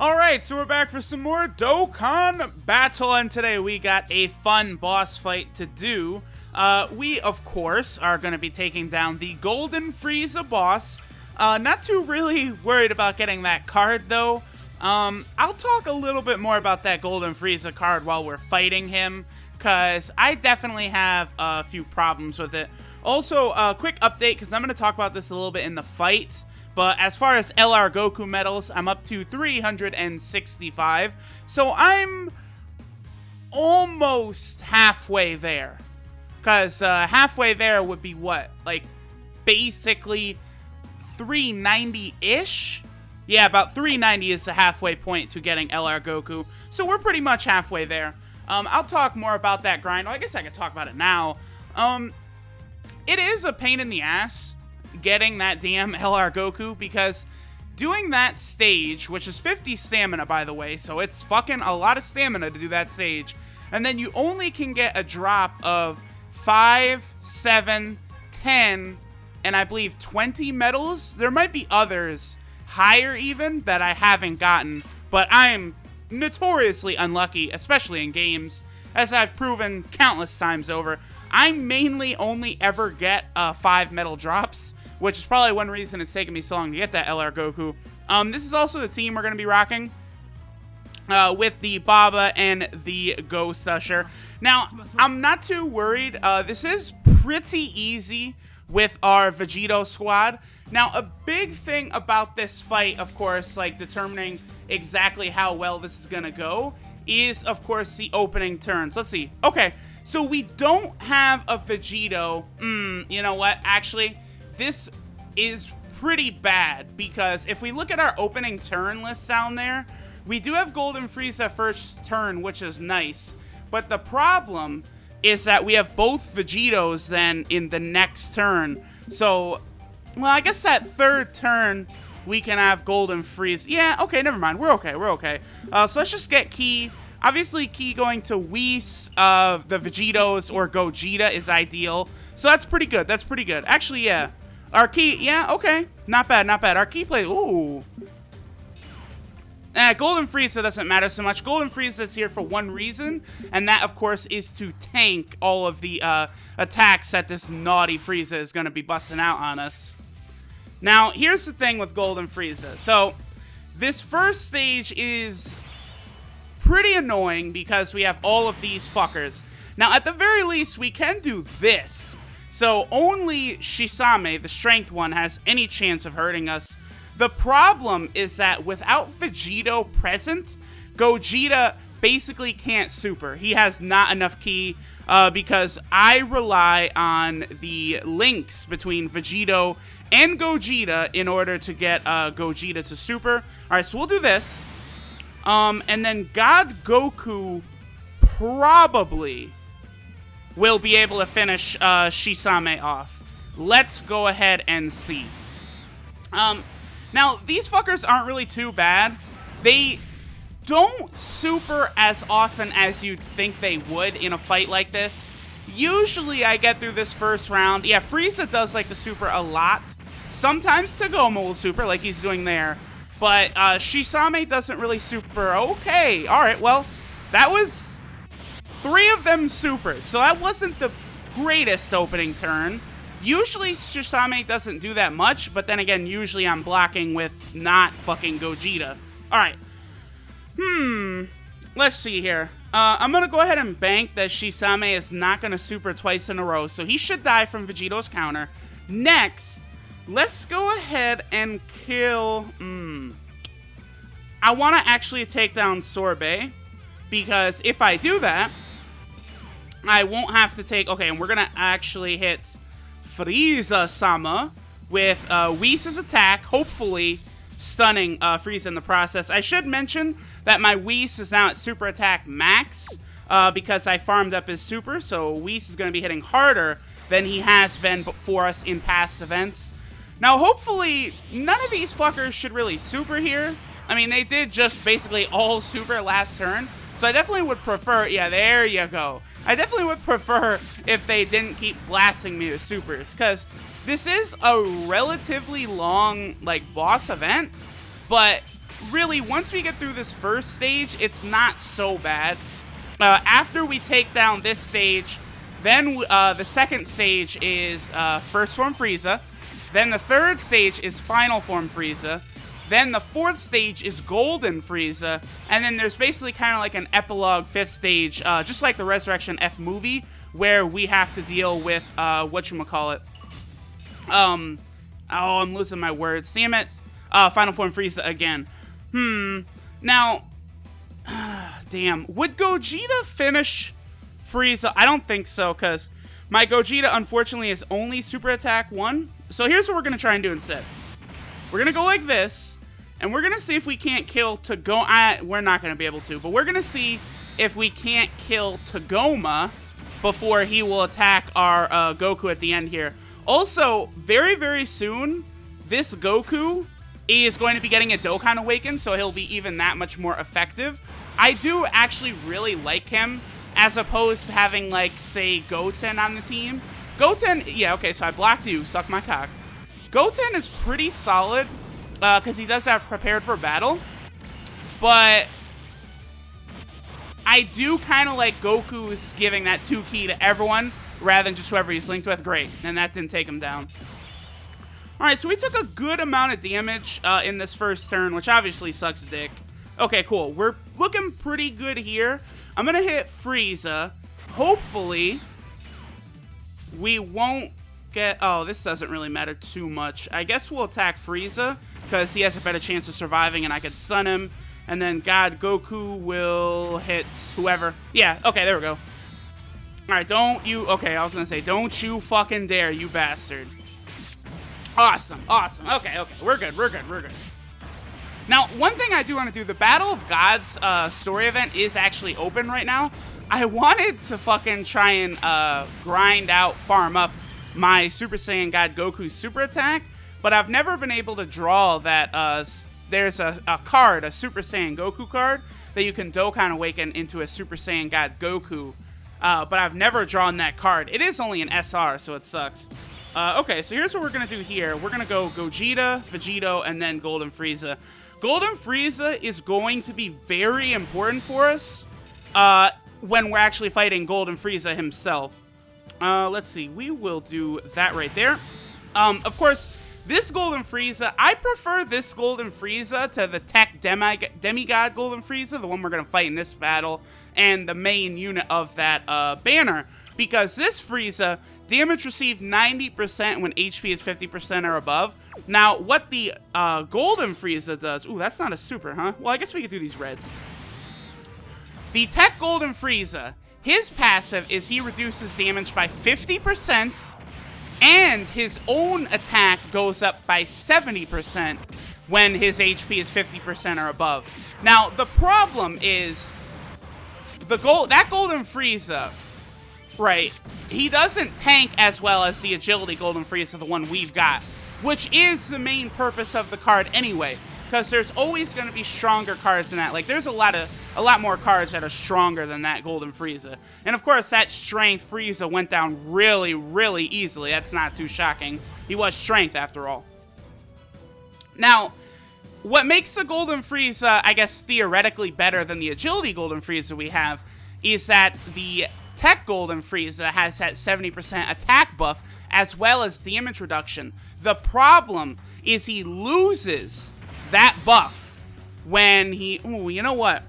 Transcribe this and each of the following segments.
Alright, so we're back for some more Dokkan Battle, and today we got a fun boss fight to do. We, of course, are going to be taking down the Golden Frieza boss. Not too really worried about getting that card, though. I'll talk a little bit more about that Golden Frieza card while we're fighting him, because I definitely have a few problems with it. Also, a quick update, because I'm going to talk about this a little bit in the fight. But as far as LR Goku medals, I'm up to 365. So I'm almost halfway there. Because halfway there would be what? Like, basically 390-ish? Yeah, about 390 is the halfway point to getting LR Goku. So we're pretty much halfway there. I'll talk more about that grind. Well, I guess I could talk about it now. It is a pain in the ass getting that damn LR Goku, because doing that stage, which is 50 stamina, by the way, so it's fucking a lot of stamina to do that stage, and then you only can get a drop of 5, 7, 10, and I believe 20 medals. There might be others higher even that I haven't gotten, but I'm notoriously unlucky, especially in games, as I've proven countless times over. I mainly only ever get 5 medal drops, which is probably one reason it's taken me so long to get that LR Goku. This is also the team we're going to be rocking with the Baba and the Ghost Usher. Now, I'm not too worried. This is pretty easy with our Vegito squad. Now, a big thing about this fight, of course, like determining exactly how well this is going to go, is, of course, the opening turns. Let's see. Okay, so we don't have a Vegito. You know what? Actually, this is pretty bad, because if we look at our opening turn list down there, we do have Golden Frieza first turn, which is nice. But the problem is that we have both Vegitos then in the next turn. So, well, I guess that third turn we can have Golden Frieza. Yeah, okay, never mind. We're okay. We're okay. So let's just get Ki. Obviously, Ki going to Whis of the Vegitos or Gogeta is ideal. So that's pretty good. That's pretty good. Actually, yeah. Our Ki, yeah, okay. Not bad, not bad. Our Ki plays, ooh. Golden Frieza doesn't matter so much. Golden Frieza is here for one reason, and that, of course, is to tank all of the attacks that this naughty Frieza is going to be busting out on us. Now, here's the thing with Golden Frieza. So, this first stage is pretty annoying because we have all of these fuckers. Now, at the very least, we can do this. So only Shisame, the strength one, has any chance of hurting us. The problem is that without Vegito present, Gogeta basically can't super. He has not enough ki because I rely on the links between Vegito and Gogeta in order to get Gogeta to super. Alright, so we'll do this. And then God Goku probably will be able to finish Shisame off. Let's go ahead and see. Now, these fuckers aren't really too bad. They don't super as often as you'd think they would in a fight like this. Usually, I get through this first round. Yeah, Frieza does like to super a lot. Sometimes Tagoma will super, like he's doing there. But Shisame doesn't really super. Okay, alright, well, that was 3 of them supered, so that wasn't the greatest opening turn. Usually Shisame doesn't do that much, but then again, usually I'm blocking with not fucking Gogeta. Alright. Let's see here. I'm gonna go ahead and bank that Shisame is not gonna super twice in a row, so he should die from Vegito's counter. Next, let's go ahead and kill... I want to actually take down Sorbet, because if I do that, I won't have to take... Okay, and we're going to actually hit Frieza-sama with Whis' attack, hopefully stunning Frieza in the process. I should mention that my Whis is now at super attack max because I farmed up his super, so Whis is going to be hitting harder than he has been for us in past events. Now, hopefully, none of these fuckers should really super here. I mean, they did just basically all super last turn, so I definitely would prefer... Yeah, there you go. I definitely would prefer if they didn't keep blasting me with supers, because this is a relatively long, like, boss event, but really, once we get through this first stage, it's not so bad. After we take down this stage, then the second stage is First Form Frieza. Then the third stage is Final Form Frieza. Then the fourth stage is Golden Frieza. And then there's basically kind of like an epilogue fifth stage, just like the Resurrection F movie, where we have to deal with, whatchamacallit. Oh, I'm losing my words. Damn it. Final Form Frieza again. Now, damn. Would Gogeta finish Frieza? I don't think so, because my Gogeta, unfortunately, is only Super Attack 1. So here's what we're going to try and do instead. We're going to go like this, and we're going to see if we can't kill Tagoma. We're not going to be able to, but we're going to see if we can't kill Tagoma before he will attack our Goku at the end here. Also, very, very soon, this Goku is going to be getting a Dokkan Awakened, so he'll be even that much more effective. I do actually really like him, as opposed to having, like, say, Goten on the team. Goten, yeah, okay, so I blocked you, suck my cock. Goten is pretty solid, because he does have prepared for battle, but I do kind of like Goku's giving that 2 key to everyone, rather than just whoever he's linked with. Great, and that didn't take him down. Alright, so we took a good amount of damage in this first turn, which obviously sucks dick. Okay, cool. We're looking pretty good here. I'm going to hit Frieza. Hopefully, we won't get... Oh, this doesn't really matter too much. I guess we'll attack Frieza, because he has a better chance of surviving, and I could stun him. And then God Goku will hit whoever. Yeah, okay, there we go. Alright, don't you... Okay, I was going to say, don't you fucking dare, you bastard. Awesome, awesome. Okay, okay, we're good, we're good, we're good. Now, one thing I do want to do, the Battle of Gods story event is actually open right now. I wanted to fucking try and grind out, farm up my Super Saiyan God Goku super attack, but I've never been able to draw that. There's a card, a Super Saiyan Goku card, that you can Dokkan Awaken into a Super Saiyan God Goku, but I've never drawn that card. It is only an SR, so it sucks. Okay, so here's what we're going to do here. We're going to go Gogeta, Vegito, and then Golden Frieza. Golden Frieza is going to be very important for us when we're actually fighting Golden Frieza himself. Let's see. We will do that right there. Of course, this Golden Frieza, I prefer this Golden Frieza to the Tech Demigod Golden Frieza, the one we're going to fight in this battle, and the main unit of that banner. Because this Frieza, damage received 90% when HP is 50% or above. Now, what the Golden Frieza does... Ooh, that's not a super, huh? Well, I guess we could do these reds. The Tech Golden Frieza, his passive is he reduces damage by 50%, and his own attack goes up by 70% when his HP is 50% or above. Now, the problem is that Golden Frieza... Right, he doesn't tank as well as the Agility Golden Frieza, the one we've got, which is the main purpose of the card anyway, because there's always going to be stronger cards than that. Like, there's a lot more cards that are stronger than that Golden Frieza. And of course, that Strength Frieza went down really, really easily. That's not too shocking. He was Strength after all. Now, what makes the Golden Frieza, I guess, theoretically better than the Agility Golden Frieza we have is that the Tech Golden Frieza has that 70% attack buff as well as damage reduction. The problem is he loses that buff when he... Ooh, you know what?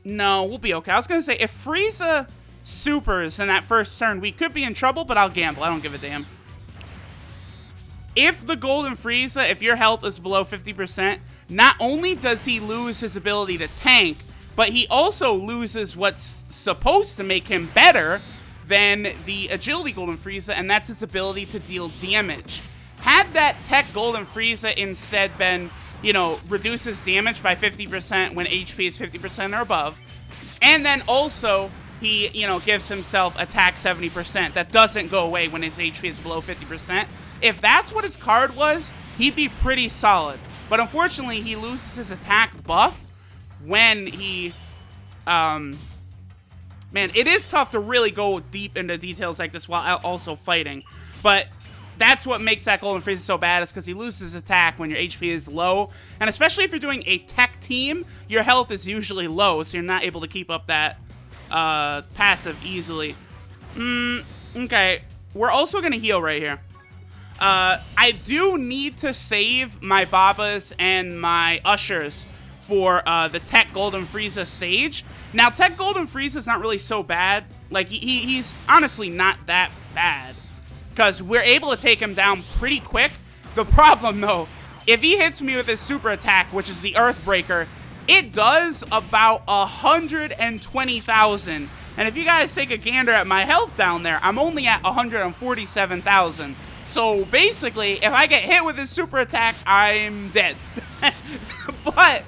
No, we'll be okay. I was going to say, if Frieza supers in that first turn, we could be in trouble, but I'll gamble. I don't give a damn. If the Golden Frieza, if your health is below 50%, not only does he lose his ability to tank, but he also loses what's supposed to make him better than the Agility Golden Frieza, and that's his ability to deal damage. Had that Tech Golden Frieza instead been, you know, reduces damage by 50% when HP is 50% or above, and then also he, you know, gives himself attack 70%. That doesn't go away when his HP is below 50%. If that's what his card was, he'd be pretty solid. But unfortunately, he loses his attack buff when he, man, it is tough to really go deep into details like this while also fighting. But That's what makes that Golden Frieza so bad, is because he loses attack when your HP is low. And especially if you're doing a tech team, your health is usually low, so you're not able to keep up that passive easily. Okay. We're also going to heal right here. I do need to save my Babas and my Ushers for the Tech Golden Frieza stage. Now, Tech Golden Frieza is not really so bad. Like, he's honestly not that bad, because we're able to take him down pretty quick. The problem, though, if he hits me with his super attack, which is the Earthbreaker, it does about 120,000. And if you guys take a gander at my health down there, I'm only at 147,000. So basically, if I get hit with his super attack, I'm dead. But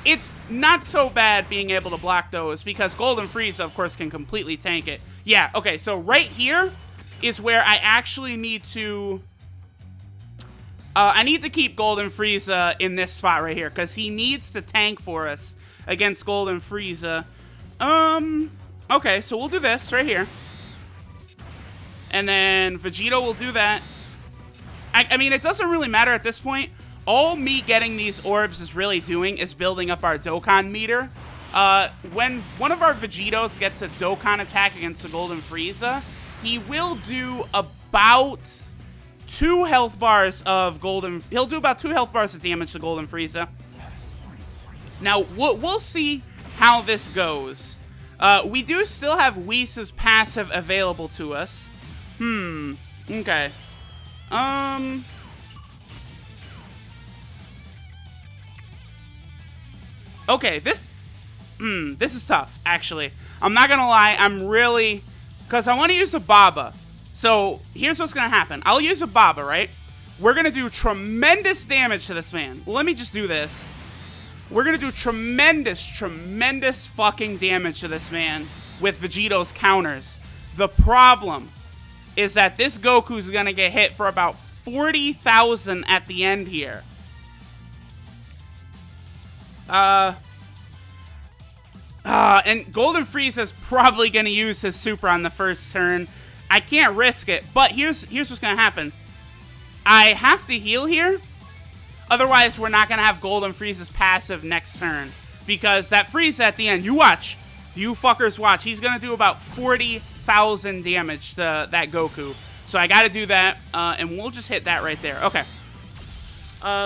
it's not so bad being able to block those, because Golden Frieza, of course, can completely tank it. Yeah, okay, so right here is where I actually need to... I need to keep Golden Frieza in this spot right here, because he needs to tank for us against Golden Frieza. Okay, so we'll do this right here. And then Vegito will do that. I mean, it doesn't really matter at this point. All me getting these orbs is really doing is building up our Dokkan meter. When one of our Vegitos gets a Dokkan attack against the Golden Frieza, he will do about 2 health bars of Golden... He'll do about 2 health bars of damage to Golden Frieza. Now, we'll see how this goes. We do still have Whis' passive available to us. Okay. Okay, this is tough, actually. I'm not gonna lie, I'm really... Because I want to use a Baba. So, here's what's gonna happen. I'll use a Baba, right? We're gonna do tremendous damage to this man. Well, let me just do this. We're gonna do tremendous fucking damage to this man with Vegito's counters. The problem is that this Goku's gonna get hit for about 40,000 at the end here. And Golden Frieza's probably gonna use his super on the first turn. I can't risk it, but here's what's gonna happen. I have to heal here. Otherwise, we're not gonna have Golden Frieza's passive next turn, because that Frieza at the end, you watch. You fuckers watch. He's gonna do about 40,000 damage to that Goku. So I gotta do that, and we'll just hit that right there. Okay.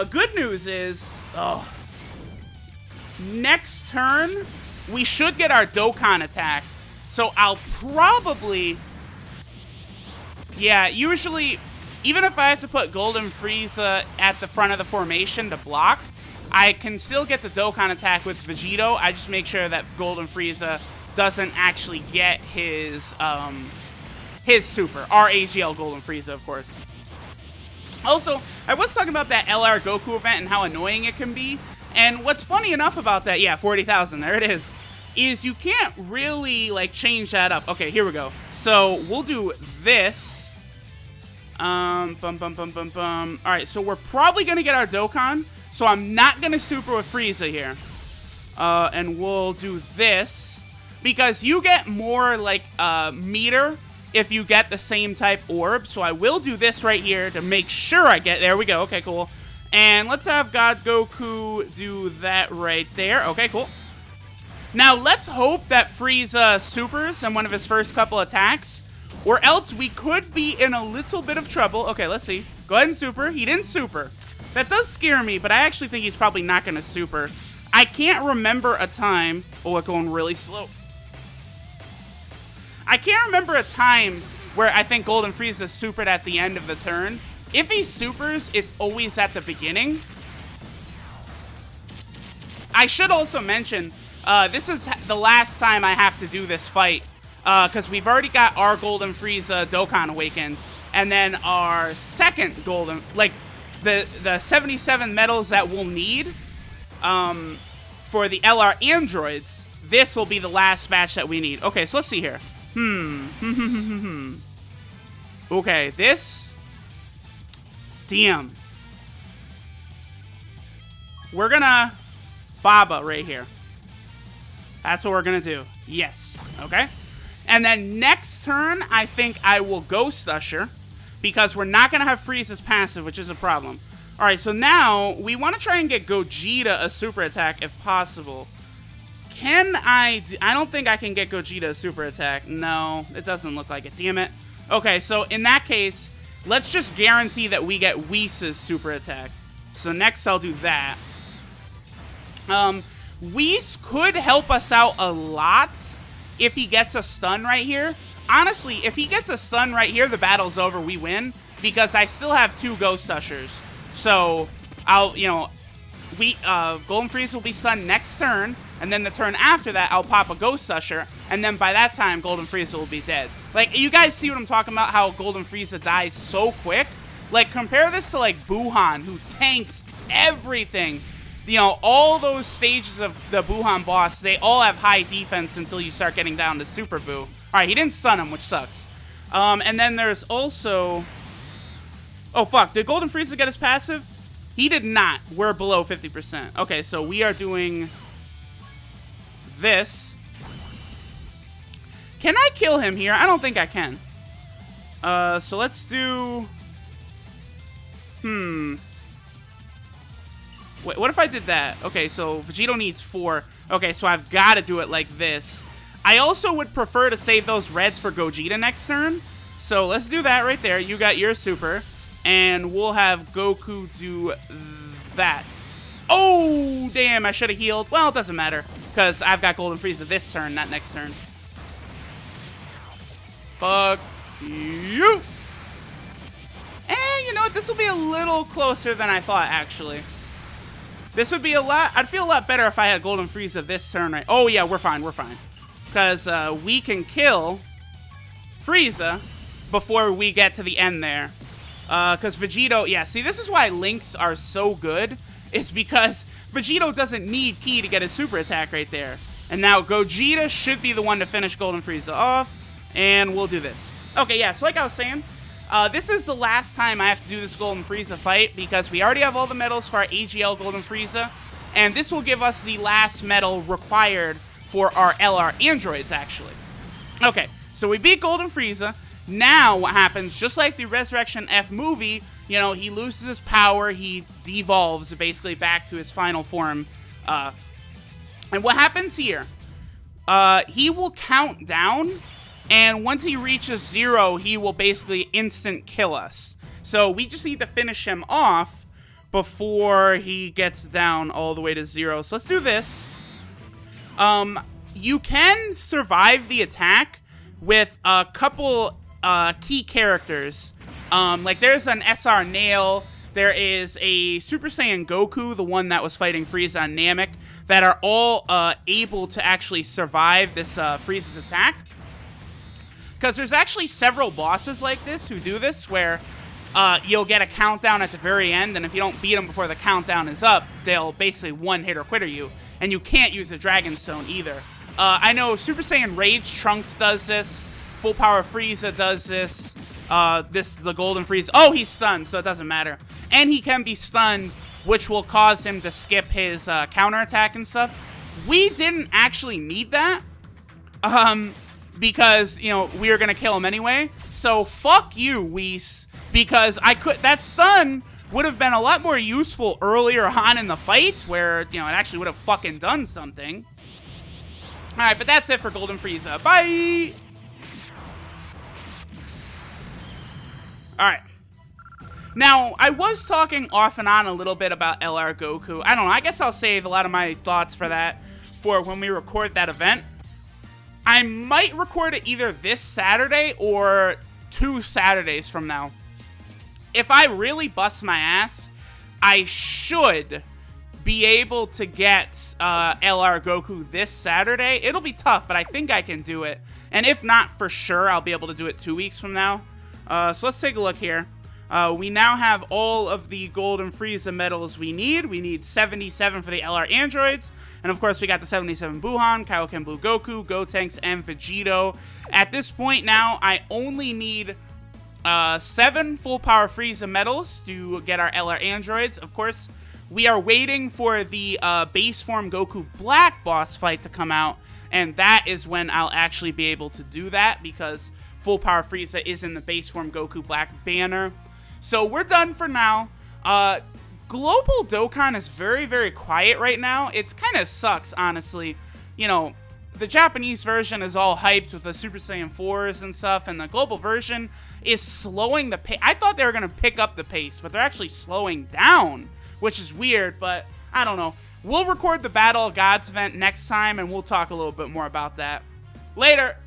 Good news is, next turn, we should get our Dokkan attack. So I'll probably... Yeah, usually, even if I have to put Golden Frieza at the front of the formation to block, I can still get the Dokkan attack with Vegito. I just make sure that Golden Frieza doesn't actually get his super. Our AGL Golden Frieza, of course. Also, I was talking about that LR Goku event and how annoying it can be. And what's funny enough about that, yeah, 40,000, there it is you can't really, like, change that up. Okay, here we go. So, we'll do this. Alright, so we're probably gonna get our Dokkan. So I'm not gonna super with Frieza here. And we'll do this. Because you get more, like, meter if you get the same type orb. So I will do this right here to make sure I get... There we go. Okay, cool. And let's have God Goku do that right there. Okay, cool. Now, let's hope that Frieza supers in one of his first couple attacks. Or else we could be in a little bit of trouble. Okay, let's see. Go ahead and super. He didn't super. That does scare me, but I actually think he's probably not going to super. I can't remember a time... Oh, it's going really slow. I can't remember a time where I think Golden Frieza supered at the end of the turn. If he supers, it's always at the beginning. I should also mention, this is the last time I have to do this fight. Because we've already got our Golden Frieza Dokkan awakened. And then our second Golden... Like, the 77 medals that we'll need for the LR androids, this will be the last batch that we need. Okay, so let's see here. Okay, this... Damn. We're gonna... Baba right here. That's what we're gonna do. Yes. Okay. And then next turn, I think I will Ghost Usher. because we're not going to have Frieza's passive, which is a problem. All right, so now we want to try and get Gogeta a super attack if possible. Can I don't think I can get Gogeta a super attack. No, it doesn't look like it. Damn it. Okay, so in that case, let's just guarantee that we get Whis' super attack. So next I'll do that. Whis could help us out a lot if he gets a stun right here. Honestly, if he gets a stun right here, the battle's over, we win, because I still have 2 Ghost Ushers. So, Golden Frieza will be stunned next turn, and then the turn after that, I'll pop a Ghost Usher, and then by that time, Golden Frieza will be dead. Like, you guys see what I'm talking about, how Golden Frieza dies so quick? Like, compare this to, like, Buhan, who tanks everything. You know, all those stages of the Buhan boss, they all have high defense until you start getting down to Super Buu. All right, he didn't stun him, which sucks. And then there's also... Oh, fuck. Did Golden Frieza get his passive? He did not. We're below 50%. Okay, so we are doing this. Can I kill him here? I don't think I can. So let's do... Wait, what if I did that? Okay, so Vegito needs 4. Okay, so I've got to do it like this. I also would prefer to save those reds for Gogeta next turn. So let's do that right there. You got your super. And we'll have Goku do that. Oh, damn, I should have healed. Well, it doesn't matter, because I've got Golden Frieza this turn, not next turn. Fuck you. And you know what? This will be a little closer than I thought, actually. This would be a lot... I'd feel a lot better if I had Golden Frieza this turn, right? Oh, yeah, we're fine, we're fine. Because we can kill Frieza before we get to the end there. Because Vegito... Yeah, see, this is why links are so good. It's because Vegito doesn't need Ki to get his super attack right there. And now Gogeta should be the one to finish Golden Frieza off. And we'll do this. Okay, yeah, so like I was saying... this is the last time I have to do this Golden Frieza fight because we already have all the medals for our AGL Golden Frieza, and this will give us the last medal required for our LR androids, actually. Okay, so we beat Golden Frieza. Now what happens, just like the Resurrection F movie, you know, he loses his power, he devolves basically back to his final form. And what happens here? He will count down. And once he reaches 0, he will basically instant kill us. So we just need to finish him off before he gets down all the way to 0. So let's do this. You can survive the attack with a couple key characters. Like there's an SR Nail. There is a Super Saiyan Goku, the one that was fighting Frieza and Namek, that are all able to actually survive this Frieza's attack. Because there's actually several bosses like this who do this, where you'll get a countdown at the very end, and if you don't beat them before the countdown is up, they'll basically one-hit or quitter you, and you can't use the Dragon Stone either. I know Super Saiyan Rage Trunks does this, Full Power Frieza does this, the Golden Frieza. Oh, he's stunned, so it doesn't matter. And he can be stunned, which will cause him to skip his counterattack and stuff. We didn't actually need that. Because, you know, we were going to kill him anyway. So, fuck you, Whis. Because that stun would have been a lot more useful earlier on in the fight, where, you know, it actually would have fucking done something. Alright, but that's it for Golden Frieza. Bye! Alright. Now, I was talking off and on a little bit about LR Goku. I don't know, I guess I'll save a lot of my thoughts for that for when we record that event. I might record it either this Saturday or 2 Saturdays from now. If I really bust my ass, I should be able to get LR Goku this Saturday. It'll be tough, but I think I can do it. And if not, for sure, I'll be able to do it 2 weeks from now. So let's take a look here. We now have all of the Golden Frieza medals we need. We need 77 for the LR androids. And of course, we got the 77 Buhan, Kaioken Blue Goku, Gotenks, and Vegito. At this point now, I only need 7 Full Power Frieza medals to get our LR androids. Of course, we are waiting for the base form Goku Black boss fight to come out. And that is when I'll actually be able to do that, because Full Power Frieza is in the base form Goku Black banner. So we're done for now. Global Dokkan is very, very quiet right now. It kind of sucks, honestly. You know, the Japanese version is all hyped with the Super Saiyan 4s and stuff, and the global version is slowing the pace. I thought they were going to pick up the pace, but they're actually slowing down, which is weird, but I don't know. We'll record the Battle of Gods event next time, and we'll talk a little bit more about that. Later!